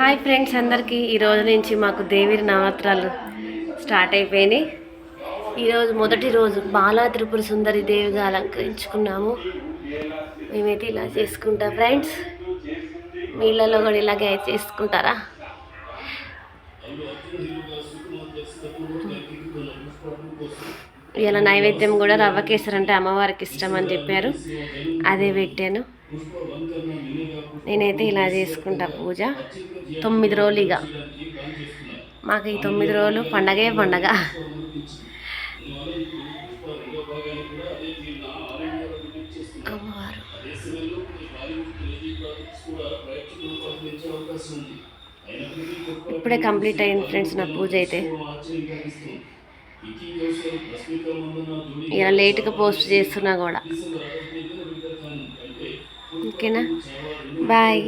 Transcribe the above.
Hi friends అందరికీ ఈరోజు నుంచి మాకు దేవి నవరాత్రాలు స్టార్ట్ అయిపోయినాయి. ఈరోజు మొదటి రోజు బాలా త్రిపుర సుందరి దేవిగా అలంకరించుకున్నాము. మేమైతే ఇలా చేసుకుంటాం ఫ్రెండ్స్. వీళ్ళలో కూడా ఇలాగే చేసుకుంటారా? ఇలా నైవేద్యం కూడా రవ్వ కేసరి అంటే అమ్మవారికి ఇష్టం అని చెప్పారు, అదే పెట్టాను. నేనైతే ఇలా చేసుకుంటా పూజ 9 రోజులు. ఇక మాకు ఈ 9 రోజులు పండగే పండగ. అమ్మవారు ఇప్పుడే కంప్లీట్ అయింది ఫ్రెండ్స్ నా పూజ అయితే. ఇలా లేట్గా పోస్ట్ చేస్తున్నా కూడా. ఓకేనా, బాయ్.